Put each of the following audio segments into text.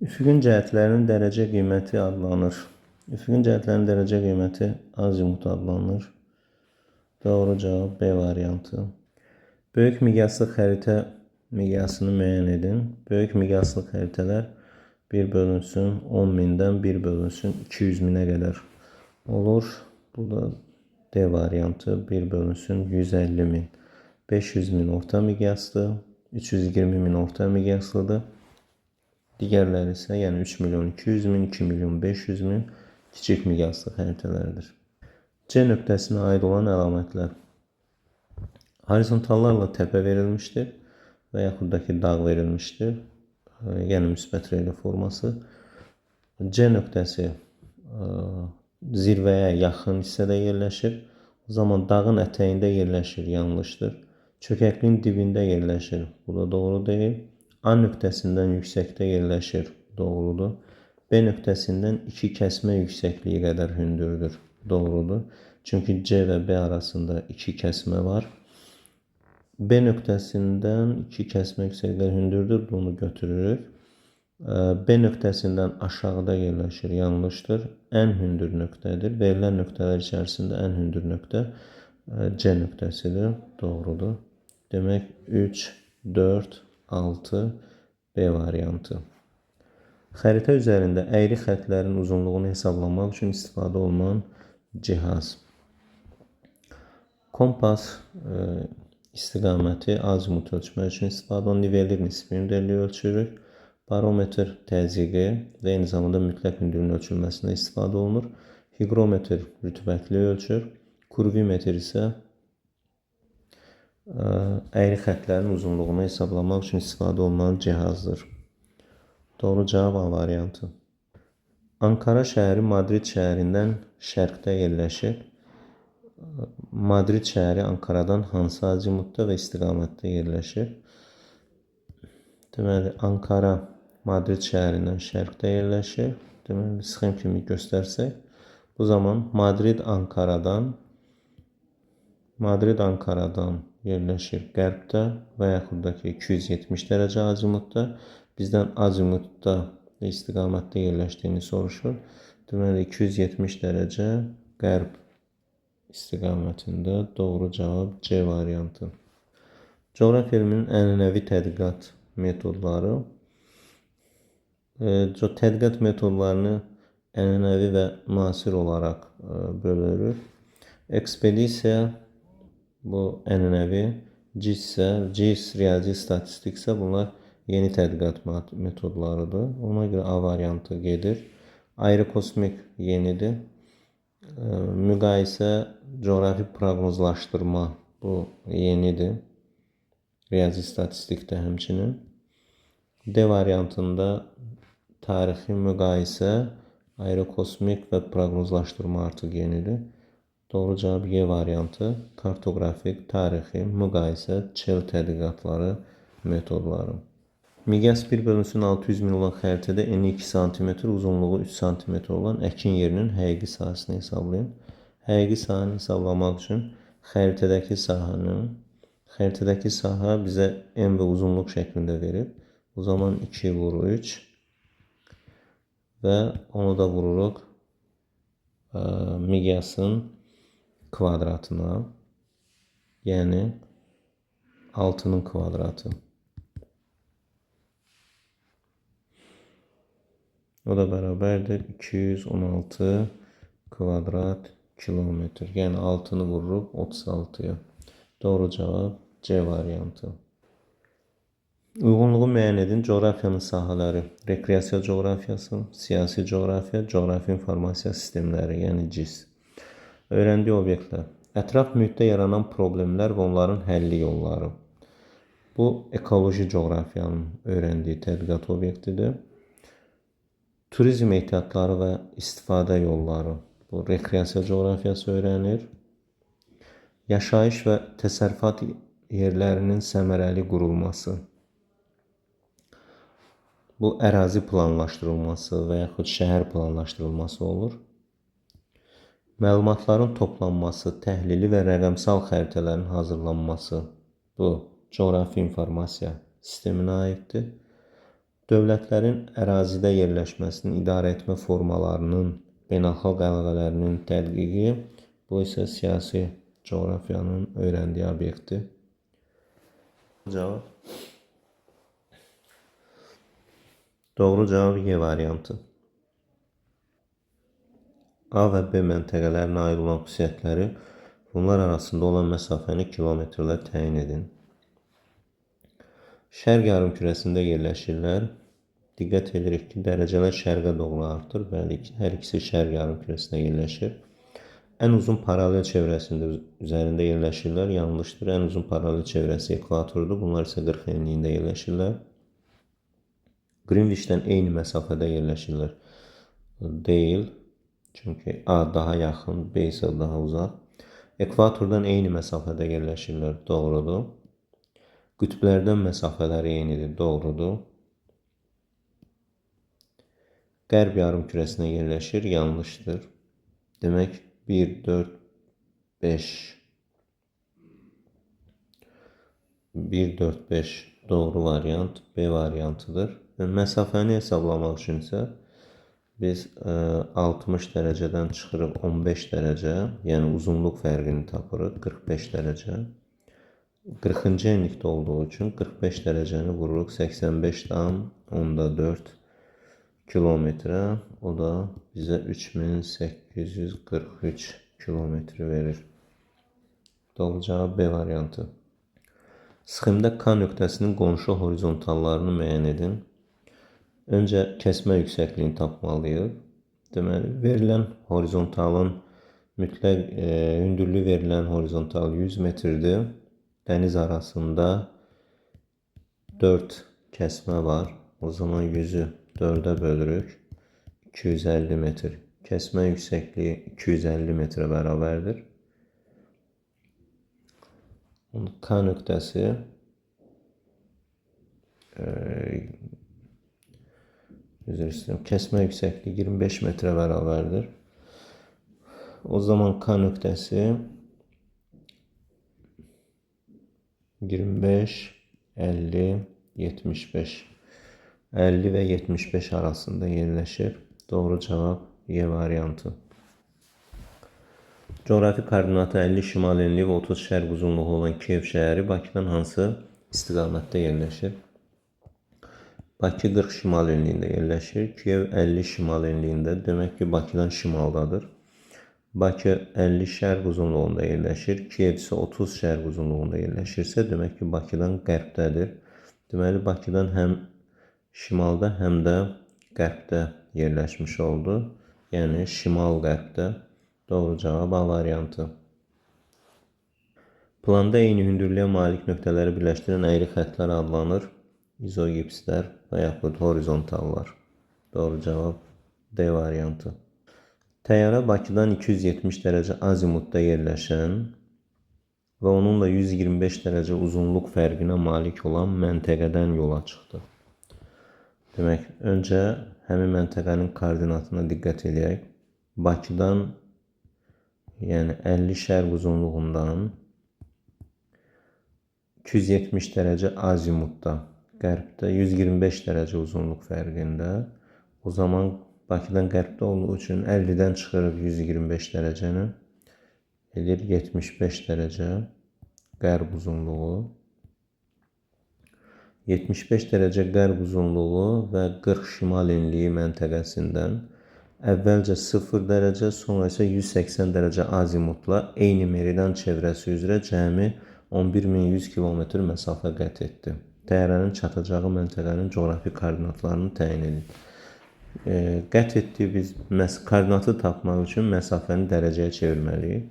Üfüqün cəhətlərinin dərəcə qiyməti adlanır. Üfüqün cəhətlərinin dərəcə qiyməti azimut adlanır. Doğru cavab B variantı. Böyük miqyaslı xəritə miqyasını müəyyən edin. Böyük miqyaslı xəritələr 1 bölünsün 10.000-dən 1 bölünsün 200.000-ə qədər olur. Bu da D variantı. 1 bölünsün 150.000. 500.000 orta miqyaslı, 320.000 orta miqyaslıdır. Digərləri isə, yəni 3.200.000, 2.500.000 kiçik miqyaslı xəritələrdir. C nöqtəsinə aid olan əlamətlər. Horizontallarla təpə verilmişdir və yaxud da ki, dağ verilmişdir. Yəni müsbət reyli forması. C nöqtəsi zirvəyə yaxın hissədə yerləşir. O zaman dağın ətəyində yerləşir, yanlışdır. Çökəkliyin dibində yerləşir, bu da doğru deyil. A nöqtəsindən yüksəkdə yerləşir, doğrudur. B nöqtəsindən 2 kəsmə yüksəkliyi qədər hündürdür, doğrudur. Çünki C və B arasında 2 kəsmə var. B nöqtəsindən 2 kəsmə yüksəkliyi hündürdür, bunu götürürük. B nöqtəsindən aşağıda yerləşir, yanlışdır. Ən hündür nöqtədir. Verilən nöqtələr içərisində ən hündür nöqtə C nöqtəsidir, doğrudur. Demək 3, 4, 6 B variantı. Xəritə üzərində əyri xətlərin uzunluğunu hesablamaq üçün istifadə olunan cihaz. Kompas istiqaməti azimut ölçmək üçün istifadə olunan nivellir nisbi hündürlüyü ölçürük. Barometr təzyiqi və eyni zamanda mütləq hündürlüyün ölçülməsində istifadə olunur. Hiqrometr rütubətliyi ölçür. Kurvimetr isə əyri xətlərin uzunluğunu hesablamaq üçün istifadə olunan cihazdır. Doğru cavab A variantı. Ankara şəhəri Madrid şəhərindən şərqdə yerləşir. Madrid şəhəri Ankaradan hansı azimutda və istiqamətdə yerləşir? Deməli, Ankara Madrid şəhərindən şərqdə yerləşir. Deməli, sxem kimi göstərsək, bu zaman Madrid Ankaradan yerləşir qərbdə və yaxud da ki 270 dərəcə azimutda. Bizdən azimutda və istiqamətdə yerləşdiyini soruşur. Deməli 270 dərəcə qərb istiqamətində, doğru cavab C variantı. Coğrafiya elminin ənənəvi tədqiqat metodları. Tədqiqat metodlarını ənənəvi və müasir olaraq bölürük. Ekspedisiya bu ənənəvi, GIS, riyazi statistik isə bunlar yeni tədqiqat metodlarıdır. Ona görə A variantı gedir. Aerokosmik yenidir. Müqayisə, coğrafi proqnozlaşdırma bu yenidir. Riyazi statistikdə həmçinin. D variantında tarixi müqayisə, aerokosmik və proqnozlaşdırma artıq yenidir. Doğru cavab Y variantı. Kartoqrafik, tarixi, müqayisə, çel tədqiqatları metodları. Miqyas 1 bölünsün 600.000 olan xəritədə eni 2 cm, uzunluğu 3 cm olan əkin yerinin həqiqi sahəsini hesablayın. Həqiqi sahəni hesablamaq üçün xəritədəki sahə bizə en və uzunluq şəklində verir. O zaman 2 vur 3 və onu da vururuq miqyasın kvadratına, yəni 6'nın kvadratı. O da bərabərdir 216 kvadrat kilometr. Yəni 6'nı vururuq 36'ya. Doğru cavab C variantı. Uyğunluğu müəyyən edin. Coğrafiyanın sahələri: rekreasiya coğrafiyası, siyasi coğrafiya, coğrafi informasiya sistemləri, yəni GIS. Öyrəndiyi obyektlər: ətraf mühitdə yaranan problemlər və onların həlli yolları. Bu, ekoloji coğrafiyanın öyrəndiyi tədqiqat obyektidir. Turizm ehtiyatları və istifadə yolları. Bu, rekreasiya coğrafiyası öyrənir. Yaşayış və təsərrüfat yerlərinin səmərəli qurulması. Bu, ərazi planlaşdırılması və yaxud şəhər planlaşdırılması olur. Məlumatların toplanması, təhlili və rəqəmsal xəritələrin hazırlanması. Bu, coğrafi informasiya sisteminə aiddir. Dövlətlərin ərazidə yerləşməsini idarə etmə formalarının, beynəlxalq əlaqələrinin tədqiqi, bu isə siyasi coğrafiyanın öyrəndiyi obyektdir. Cavab. Doğru cavab Y variantı. A və B məntəqələrinə aid olan xüsusiyyətləri, bunlar arasında olan məsafəni kilometrlə təyin edin. Şərq yarımkürəsində yerləşirlər. Diqqət edirik ki, dərəcələr şərqə doğru artır. Bəli, hər ikisi şərq yarımkürəsində yerləşir. Ən uzun paralel çevrəsində üzərində yerləşirlər. Yanlışdır. Ən uzun paralel çevrəsi ekvatordur. Bunlar isə 40 enliyində yerləşirlər. Greenwich'dən eyni məsafədə yerləşirlər. Deyil. Çünki A daha yaxın, B isə daha uzaq. Ekvatordan eyni məsafədə yerləşirlər. Doğrudur. Qütblərdən məsafələri eynidir. Doğrudur. Qərb yarımkürəsinə yerləşir. Yanlışdır. Demək 1, 4, 5. 1, 4, 5 doğru variant B variantıdır. Məsafəni hesablamaq üçün isə biz 60 dərəcədən çıxırıq 15 dərəcə, yəni uzunluq fərqini tapırıq 45 dərəcə. 40-cı enlikdə olduğu üçün 45 dərəcəni vururuq 85,4 kilometrə. O da bizə 3843 kilometri verir. Doğru cavab B variantı. Sxemdə K nöqtəsinin qonşu horizontallarını müəyyən edin. Öncə kəsmə yüksəkliyini tapmalıyıq. Deməli, verilən horizontalın mütləq hündürlüyü verilən horizontal 100 metrdir. Dəniz arasında 4 kəsmə var. O zaman 100-ü 4-ə bölürük. 250 metr. Kəsmə yüksəkliyi 250 metrə bərabərdir. K nöqtəsi kəsmə yüksəkliyi 25 metrə bərabərdir. O zaman K nöqtəsi 25, 50, 75. 50 və 75 arasında yerləşir. Doğru cavab Y variantı. Coğrafi koordinatı 50 şimal enliyi və 30 şərq uzunluğu olan Kiyev şəhəri Bakıdan hansı istiqamətdə yerləşir? Bakı 40 şimal enliyində yerləşir. Kiyev 50 şimal enliyində. Demək ki, Bakıdan şimaldadır. Bakı 50 şərq uzunluğunda yerləşir. Kiyev isə 30 şərq uzunluğunda yerləşirsə, demək ki, Bakıdan qərbdədir. Deməli, Bakıdan həm şimalda, həm də qərbdə yerləşmiş oldu. Yəni, şimal-qərbdə. Doğru cavab A variantı. Planda eyni hündürlüyə malik nöqtələri birləşdirən əyri xəttlər adlanır. İzogipslər və yaxud horizontallar. Doğru cavab D variantı. Təyyarə Bakıdan 270 dərəcə azimutda yerləşən və onunla 125 dərəcə uzunluq fərqinə malik olan məntəqədən yola çıxdı. Demək, öncə həmin məntəqənin koordinatına diqqət edək. Bakıdan, yəni 50 şərq uzunluğundan 270 dərəcə azimutda, qərbdə 125 dərəcə uzunluq fərqində. O zaman Bakıdan qərbdə olduğu üçün 50-dən çıxırıq 125 dərəcəni. Edir 75 dərəcə qərb uzunluğu. 75 dərəcə qərb uzunluğu və 40 şimal enliyi məntəqəsindən əvvəlcə 0 dərəcə, sonra isə 180 dərəcə azimutla eyni meridian çevrəsi üzrə cəmi 11100 kilometr məsafə qət etdi. Təyyarənin çatacağı məntəqənin coğrafi koordinatlarını təyin edin. Qət etdiyi biz koordinatı tapmaq üçün məsafəni dərəcəyə çevirməliyik.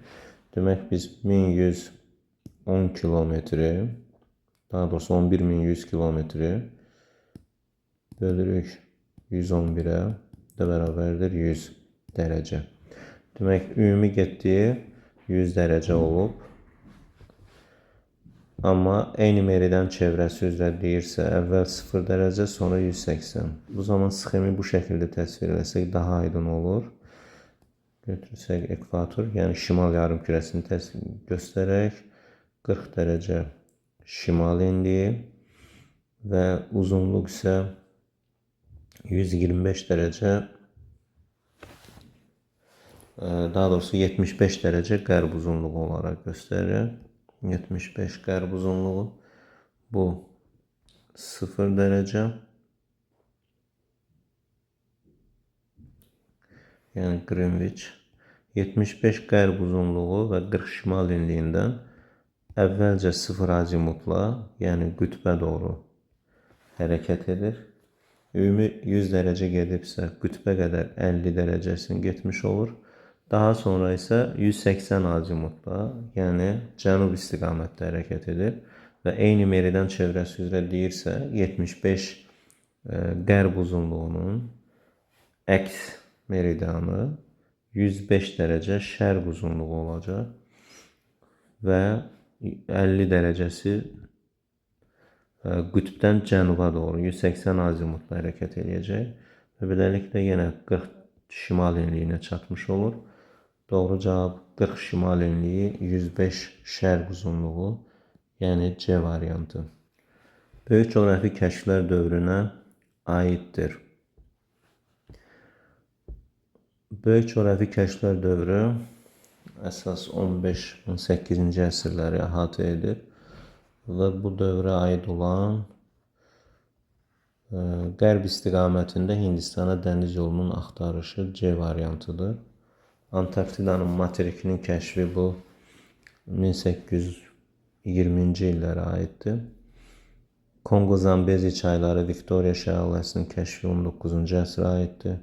Demək, biz 1110 kilometri, daha doğrusu 11100 kilometri bölürük 111-ə də bərabərdir 100 dərəcə. Demək, ümumi getdiyi 100 dərəcə olub. Amma eyni meridian çevrəsi üzrə deyirsə, əvvəl 0 dərəcə, sonra 180. Bu zaman sxemi bu şəkildə təsvir etsək daha aydın olur. Götürsək ekvator, yəni şimal yarımkürəsini göstərək. 40 dərəcə şimal enliyi və uzunluq isə 125 derece, daha doğrusu 75 derece qərb uzunluğu olarak gösterir. 75 qərb uzunluğu. Bu 0 derece. Yani Greenwich. 75 qərb uzunluğu ve 40 şimal enliğindən əvvəlcə 0 azimutla, yəni qütbə doğru hərəkət edir. Ümumi 100 derece gedibsə qütbə qədər 50 derecesini getmiş olur. Daha sonra isə 180 azimutla, yəni cənub istiqamətdə hərəkət edir və eyni meridən çevrəsi üzrə deyirsə 75 qərb uzunluğunun əks meridianı 105 derece şərq uzunluğu olacaq və 50 derecesi qütbdən cənuba doğru 180 azimutla hərəkət edəcək və beləliklə yenə 40 şimal enliyinə çatmış olur. Doğru cavab 40 şimal enliyi, 105 şərq uzunluğu, yəni C variantı. Böyük coğrafi kəşflər dövrünə aiddir. Böyük coğrafi kəşflər dövrü əsas 15-18-ci əsrləri əhatə edir və bu dövrə aid olan qərb istiqamətində Hindistana dəniz yolunun axtarışı C variantıdır. Antarktidanın materikinin kəşfi bu 1820-ci illərə aiddir. Kongo-Zambezi çayları Viktoriya şəlaləsinin kəşfi 19-cu əsrə aiddir.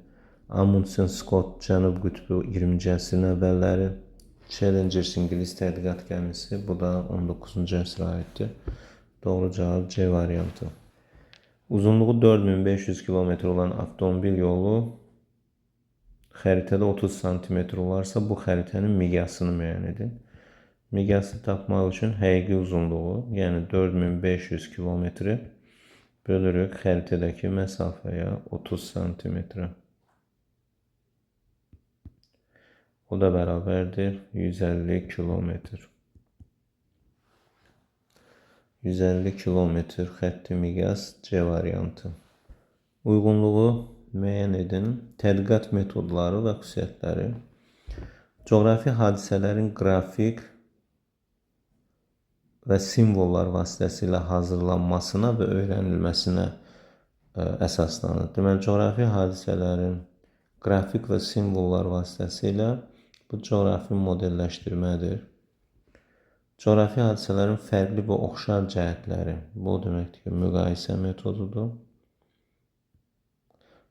Amundsen Scott Cənub qütbü 20-ci əsrin əvvəlləri. Challengers İngilis tədqiqat gəmisi, bu da 19-cu əsrə aiddir. Doğru cavab C variantı. Uzunluğu 4500 kilometr olan avtomobil yolu xəritədə 30 santimetr olarsa bu xəritənin miqyasını müəyyən edin. Miqyası tapmaq üçün həqiqi uzunluğu, yəni 4500 kilometri bölürük xəritədəki məsafəyə 30 santimetrə. O da bərabərdir 150 kilometr. 150 kilometr xətti miqyas C variantı. Uyğunluğu müəyyən edin. Tədqiqat metodları və xüsusiyyətləri. Coğrafi hadisələrin qrafik və simvollar vasitəsilə hazırlanmasına və öyrənilməsinə əsaslanır. Deməli, coğrafi hadisələrin qrafik və simvollar vasitəsilə bu coğrafi modelləşdirmədir. Coğrafi hadisələrin fərqli və oxşar cəhətləri, bu deməkdir ki, müqayisə metodudur.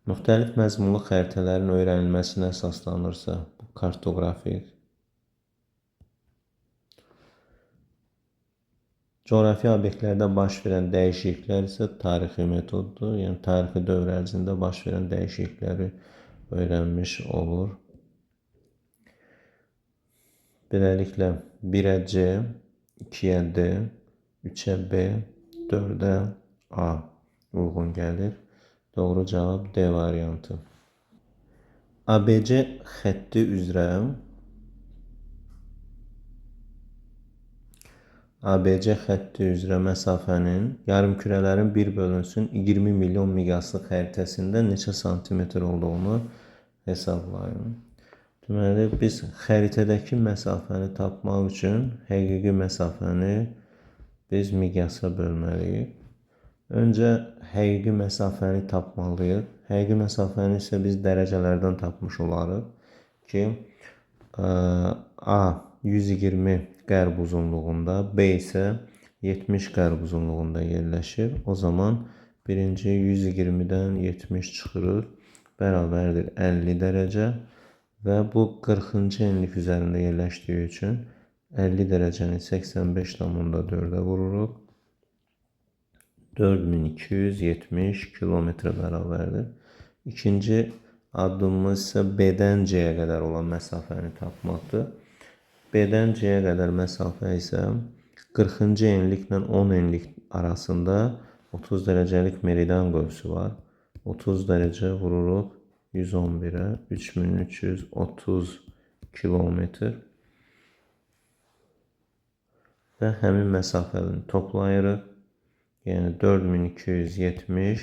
Müxtəlif məzmunlu xəritələrin öyrənilməsinə əsaslanırsa, bu kartoqrafik. Coğrafi obyektlərdə baş verən dəyişikliklər isə tarixi metoddur. Yəni, tarixi dövr ərzində baş verən dəyişiklikləri öyrənmiş olur. Beləliklə, 1-ə C, 2-yə D, 3-ə B, 4-ə A uyğun gəlir. Doğru cavab D variantı. ABC xətti üzrə məsafənin yarımkürələrin bir bölünsün 20 milyon miqyaslı xəritəsində neçə santimetr olduğunu hesablayın. Deməli, biz xəritədəki məsafəni tapmaq üçün həqiqi məsafəni biz miqyasa bölməliyik. Öncə həqiqi məsafəni tapmalıyıq. Həqiqi məsafəni isə biz dərəcələrdən tapmış olarıq ki, A 120 qərb uzunluğunda, B isə 70 qərb uzunluğunda yerləşir. O zaman birinci 120-dən 70 çıxırıq, bərabərdir 50 dərəcə və bu 40-cı enlik üzərində yerləşdiyi üçün 50 dərəcəni 85,4-ə vururuq. 4270 kilometrə bərabərdir. İkinci addımımız isə B-dən C-yə qədər olan məsafəni tapmaqdır. B-dən C-yə qədər məsafə isə 40-cı enliklə 10 enlik arasında 30 dərəcəlik meridian qövsü var. 30 dərəcə vururuq 111-ə, 3330 kilometr və həmin məsafəni toplayırıq. Yəni 4270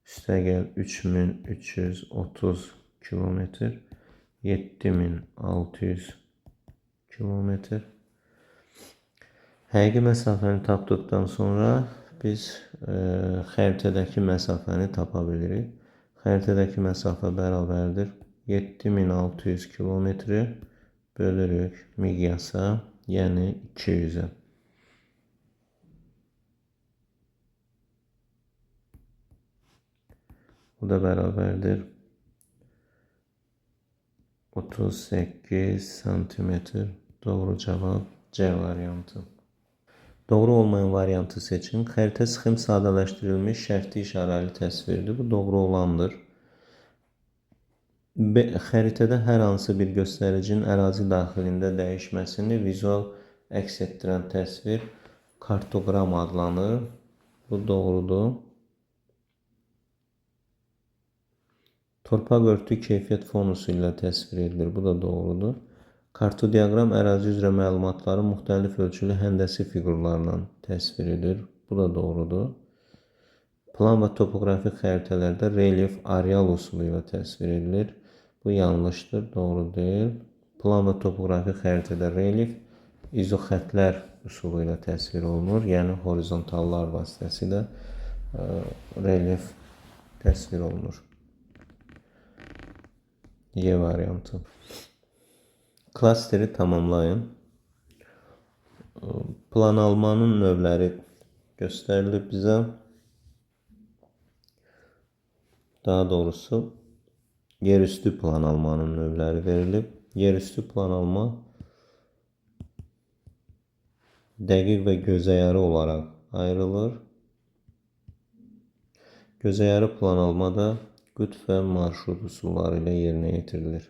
Üstəgəl 3330 kilometr, 7600 kilometr. Həqiqi məsafəni tapdıqdan sonra biz xəritədəki məsafəni tapa bilirik. Xəritədəki məsafə bərabərdir 7600 kilometri bölürük miqyasa, yəni 200-ə. Bu da bərabərdir 38 santimetr. Doğru cavab C variantı. Doğru olmayan variantı seçin. Xəritə sıxım sadələşdirilmiş şərtli işarəli təsvirdir. Bu doğru olandır. Xəritədə hər hansı bir göstəricinin ərazi daxilində dəyişməsini vizual əks etdirən təsvir kartoqram adlanır. Bu doğrudur. Torpaq örtü keyfiyyət fonusu ilə təsvir edilir. Bu da doğrudur. Kartodiaqram ərazi üzrə məlumatları müxtəlif ölçülü həndəsi fiqurlarla təsvir edir. Bu da doğrudur. Plan və topografik xəritələrdə relyef areal usulu ilə təsvir edilir. Bu yanlışdır, doğru deyil. Plan və topografik xəritədə relyef izoxətlər usulu ilə təsvir olunur. Yəni horizontallar vasitəsilə relyef təsvir olunur. Y variantı. Klasteri tamamlayın. Planalmanın növləri göstərilib bizə. Daha doğrusu yerüstü planalmanın növləri verilib. Yerüstü planalma dəqiq və gözəyarı olaraq ayrılır. Gözəyarı planalma da qütb və marşrut üsulları ilə yerinə yetirilir.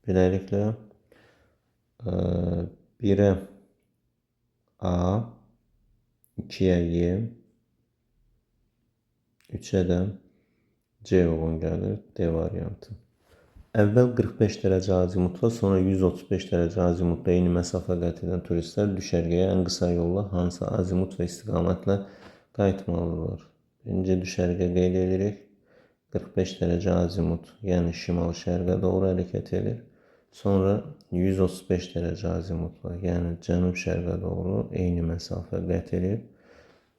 Beləliklə 1-ə A, 2-yə Y, 3-ə də C uyğun gəlir, D variantı. Əvvəl 45 dərəcə azimutla, sonra 135 dərəcə azimutla eyni məsafə qət edən turistlər düşərgəyə ən qısa yolla hansı azimut və istiqamətlə qayıtmalıdırlar? Birinci düşərgə qeyd edirik. 45 dərəcə azimut, yəni şimal-şərqə doğru hərəkət edir. Sonra 135 dərəcə azimutla, yəni cənub-şərqə doğru eyni məsafə qət edir.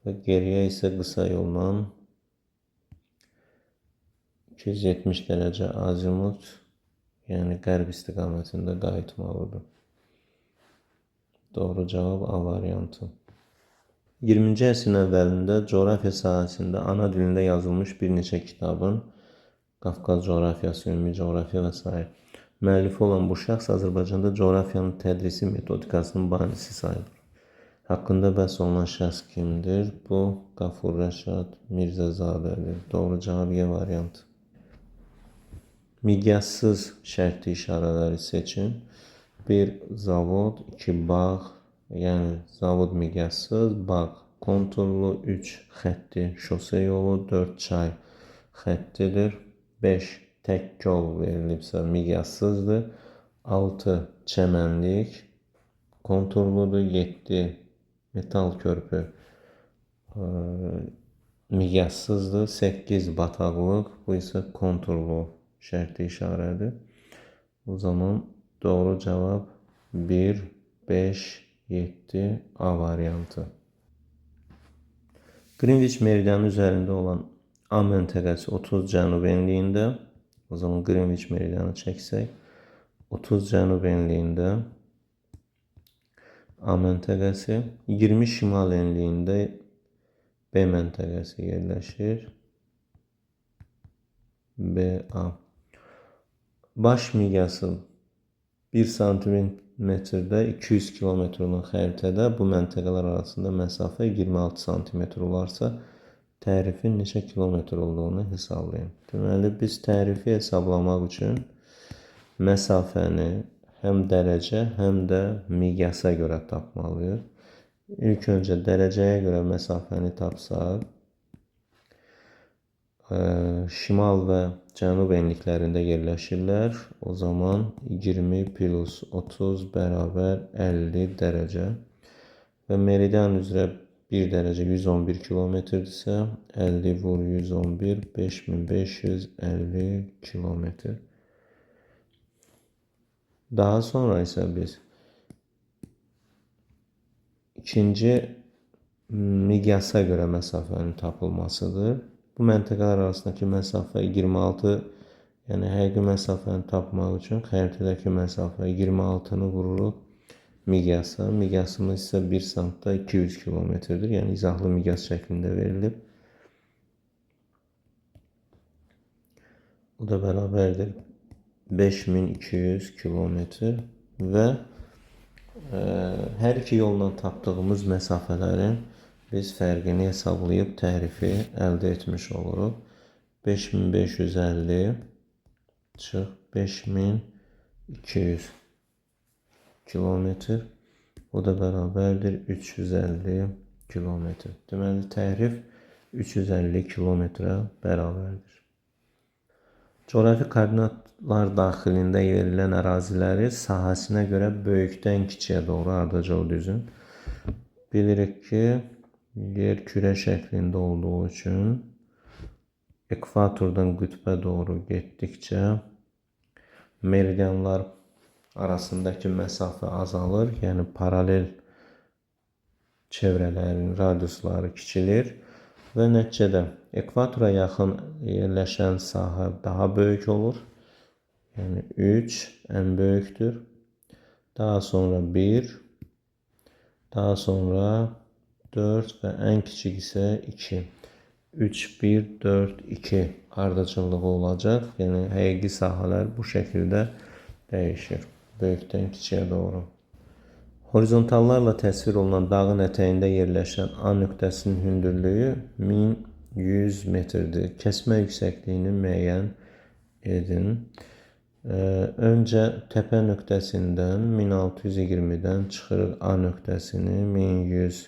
Və geriyə isə qısa yolla 270 dərəcə azimut, yəni qərb istiqamətində qayıtmalıdır. Doğru cavab A variantı. 20-ci əsrin əvvəlində coğrafiya sahəsində ana dilində yazılmış bir neçə kitabın, Qafqaz coğrafiyası, ümumi coğrafiya və s. müəllifi olan bu şəxs Azərbaycanda coğrafiyanın tədrisi metodikasının banisi sayılır. Haqqında bəhs olunan şəxs kimdir? Bu, Qafur Rəşad Mirzəzadədir. Doğru cavab Y variantı. Miqyassız şərtli işarələri seçin. 1. Zavod, 2. Bağ, yəni zavod miqyassız, bağ konturlu, 3. Xətti, şose yolu, 4. Çay xəttidir, 5. Tək yol verilibsə miqyassızdır, 6. Çəmənlik konturludur, 7. Metal körpü miqyassızdır, 8. Bataqlıq, bu isə konturlu şərtli işarədir. O zaman doğru cavab 1, 5, 7 A variantı. Qrinviç meridianı üzərində olan A məntəqəsi 30 cənub enliyində. O zaman Qrinviç meridianı çəksək, 30 cənub enliyində A məntəqəsi, 20 şimal enliyində B məntəqəsi yerləşir. B-A. Baş miqyası 1 santimetrdə 200 kilometr olan xəritədə bu məntəqələr arasında məsafə 26 santimetr olarsa, tərifin neçə kilometr olduğunu hesablayın. Deməli, biz tərifi hesablamaq üçün məsafəni həm dərəcə, həm də miqyasa görə tapmalıyıq. İlk öncə dərəcəyə görə məsafəni tapsaq, şimal və cənub enliklərində yerləşirlər. O zaman 20 plus 30 bərabər 50 dərəcə və meridian üzrə 1 dərəcə 111 kilometrdirsə, 50 vur 111 5550 kilometr. Daha sonra isə biz ikinci miqyasa görə məsafənin tapılmasıdır. Bu məntəqələr arasındakı məsafə 26, yəni həqiqi məsafəni tapmaq üçün xəritədəki məsafə 26-nı vururuq miqyasa. Miqyasımız isə 1 santda 200 kilometrdir. Yəni izahlı miqyas şəklində verilib. Bu da bərabərdir 5200 kilometr və hər iki yolla tapdığımız məsafələrin biz fərqini hesablayıb tərifi əldə etmiş oluruq. 5550 çıx 5200 kilometr. O da bərabərdir 350 kilometr. Deməli, tərif 350 kilometrə bərabərdir. Coğrafi koordinatlar daxilində verilən əraziləri sahəsinə görə böyükdən kiçiyə doğru ardıcıl düzün. Bilirik ki, yer kürə şəklində olduğu üçün ekvatordan qütbə doğru getdikcə meridianlar arasındakı məsafə azalır, yəni paralel çevrələrin radiusları kiçilir və nəticədə ekvatora yaxın yerləşən sahə daha böyük olur. Yəni 3 ən böyükdür. Daha sonra 1, daha sonra 4 və ən kiçik isə 2. 3, 1, 4, 2 ardıcıllığı olacaq. Yəni həqiqi sahələr bu şəkildə dəyişir. Böyükdən kiçiyə doğru. Horizontallarla təsvir olunan dağın ətəyində yerləşən A nöqtəsinin hündürlüyü 1100 metrdir. Kəsmə yüksəkliyini müəyyən edin. Öncə təpə nöqtəsindən 1620-dən çıxırıq A nöqtəsini 1100.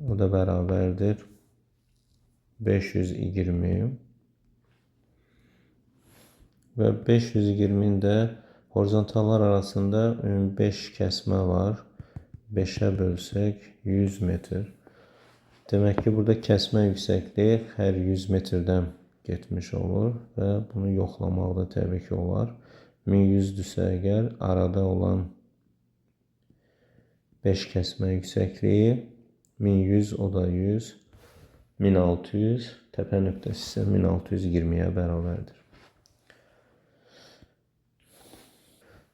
O da bərabərdir 520 və 520-nin də horizontallar arasında 5 kəsmə var. 5-ə bölsək 100 metr. Demək ki, burada kəsmə yüksəkliyi hər 100 metrdən getmiş olur və bunu yoxlamaq da təbii ki olar. 1100-dürsə əgər arada olan 5 kəsmə yüksəkliyi 1100, o da 100, 1600, təpə nöqtəsi isə 1620-yə bərabərdir.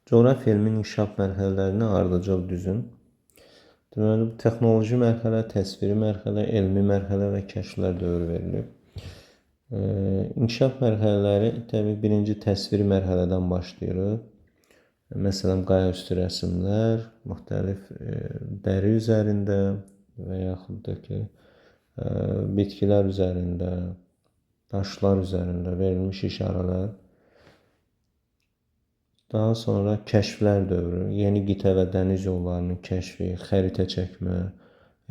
Coğrafiya elminin inkişaf mərhələlərini ardıcıl düzün. Deməli, texnoloji mərhələ, təsviri mərhələ, elmi mərhələ və kəşflər dövrü verilib. İnkişaf mərhələləri təbii birinci təsviri mərhələdən başlayırıq. Məsələn, qaya üstü rəsmlər, müxtəlif dəri üzərində və yaxud da ki, bitkilər üzərində, daşlar üzərində verilmiş işarələr. Daha sonra kəşflər dövrü, yeni qitə və dəniz yollarının kəşfi, xəritə çəkmə,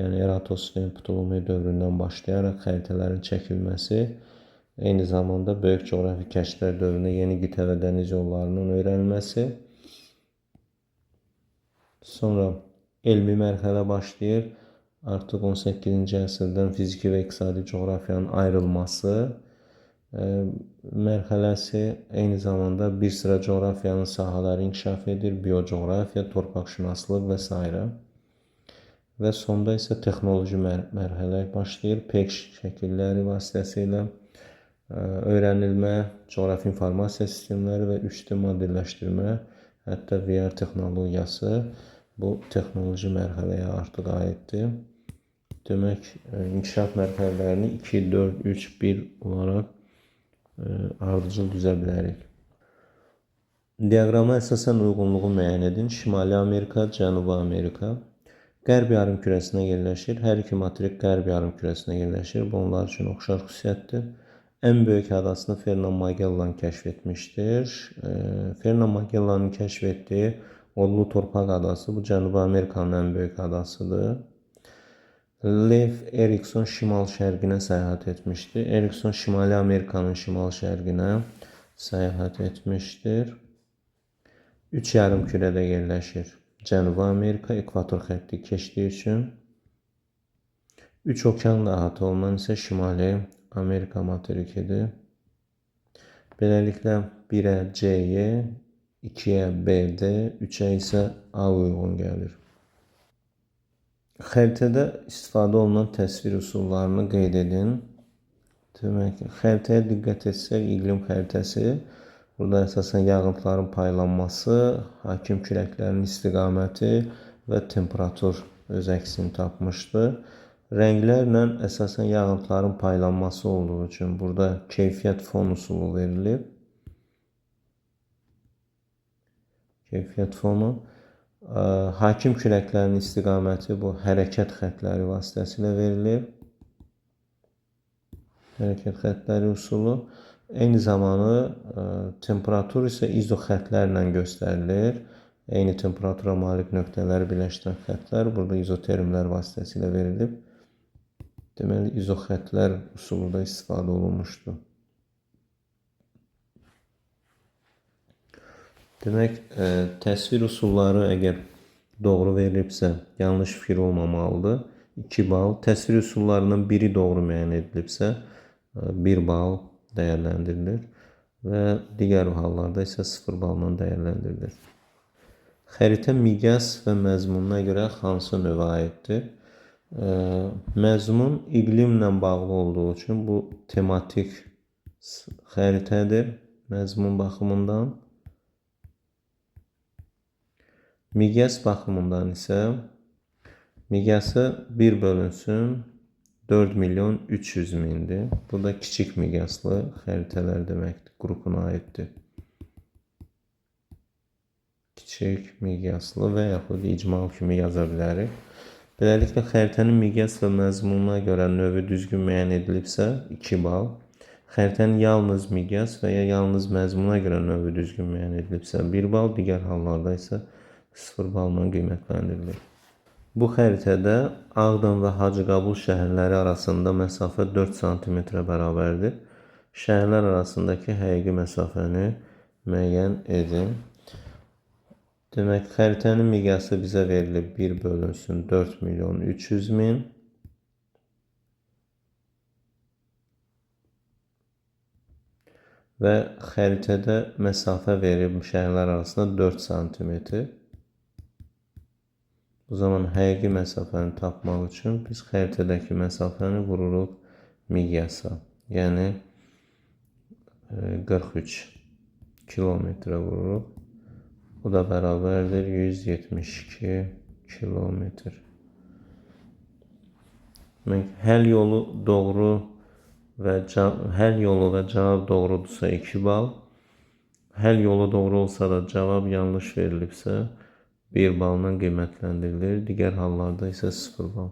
yəni Eratosfen, Ptolomey dövründən başlayaraq xəritələrin çəkilməsi, eyni zamanda böyük coğrafi kəşflər dövründə yeni qitə və dəniz yollarının öyrənilməsi. Sonra elmi mərhələ başlayır. Artıq 18-ci əsrdən fiziki və iqtisadi coğrafiyanın ayrılması mərhələsi, eyni zamanda bir sıra coğrafiyanın sahələri inkişaf edir, biocoğrafiya, torpaqşünaslıq və s. Və sonda isə texnoloji mərhələ başlayır. PEG şəkilləri vasitəsilə öyrənilmə, coğrafi informasiya sistemləri və 3D modelləşdirmə, hətta VR texnologiyası bu texnoloji mərhələyə artıq aiddir. Demək, inkişaf mərhələlərini 2, 4, 3, 1 olaraq ardıcıl düzə bilərik. Diaqrama əsasən uyğunluğu müəyyən edin. Şimali Amerika, Cənubi Amerika qərb yarımkürəsinə yerləşir. Hər iki materik qərb yarımkürəsinə yerləşir. Bu onlar üçün oxşar xüsusiyyətdir. Ən böyük adasını Fernand Magellan kəşf etmişdir. Fernand Magellanın kəşf etdiyi Odlu Torpaq adası bu Cənubi Amerikanın ən böyük adasıdır. Lev Erikson şimal-şərqinə səyahət etmişdir. Erikson Şimali Amerikanın şimal-şərqinə səyahət etmişdir. 3 yarımkürədə yerləşir. Cənubi Amerika ekvator xətti keçdiyi üçün 3 okeanla əhatə olunan isə Şimali Amerika materikidir. Beləliklə 1-ə C-yə, 2-yə B-D, 3-ə isə A uyğun gəlir. Xəritədə istifadə olunan təsvir üsullarını qeyd edin. Demək ki, xəritəyə diqqət etsək, iqlim xəritəsi, burada əsasən yağıntıların paylanması, hakim küləklərin istiqaməti və temperatur öz əksini tapmışdır. Rənglərlə əsasən yağıntıların paylanması olduğu üçün burada keyfiyyət fon üsulu verilib. Keyfiyyət fonu. Hakim küləklərin istiqaməti bu hərəkət xətləri vasitəsilə verilir. Hərəkət xətləri üsulu. Eyni zamanı temperatur isə izoxətlərlə göstərilir. Eyni temperatura malik nöqtələri birləşdirən xətlər burada izotermlər vasitəsilə verilib. Deməli, izoxətlər üsulu da istifadə olunmuşdur. Demək, təsvir üsulları əgər doğru verilibsə, yanlış fikir olmamalıdır. 2 bal. Təsvir üsullarından biri doğru müəyyən edilibsə, 1 bal dəyərləndirilir və digər hallarda isə 0 balla dəyərləndirilir. Xəritə miqyas və məzmununa görə hansı növə aiddir? Məzmun iqlimlə bağlı olduğu üçün bu tematik xəritədir məzmun baxımından. Miqyas baxımından isə miqyası 1 bölünsün 4.300.000-dir. Bu da kiçik miqyaslı xəritələr deməkdir, qrupuna aiddir. Kiçik miqyaslı və yaxud icmal kimi yaza bilərik. Beləliklə, xəritənin miqyas və məzmununa görə növü düzgün müəyyən edilibsə 2 bal. Xəritənin yalnız miqyas və ya yalnız məzmuna görə növü düzgün müəyyən edilibsə 1 bal, digər hallarda isə 0 balla qiymətləndirilir. Bu xəritədə Ağdam və Hacıqabul şəhərləri arasında məsafə 4 cm bərabərdir. Şəhərlər arasındakı həqiqi məsafəni müəyyən edin. Demək, xəritənin miqyası bizə verilib 1 bölünsün 4.300.000. Və xəritədə məsafə verib şəhərlər arasında 4 cm. O zaman həqiqi məsafəni tapmaq üçün biz xəritədəki məsafəni vururuq miqyasa. Yəni 43 kilometrə vururuq. Bu da bərabərdir 172 kilometr. Həll yolu və cavab doğrudursa 2 bal. Həll yolu doğru olsa da cavab yanlış verilibsə 1 balla qiymətləndirilir. Digər hallarda isə 0 bal.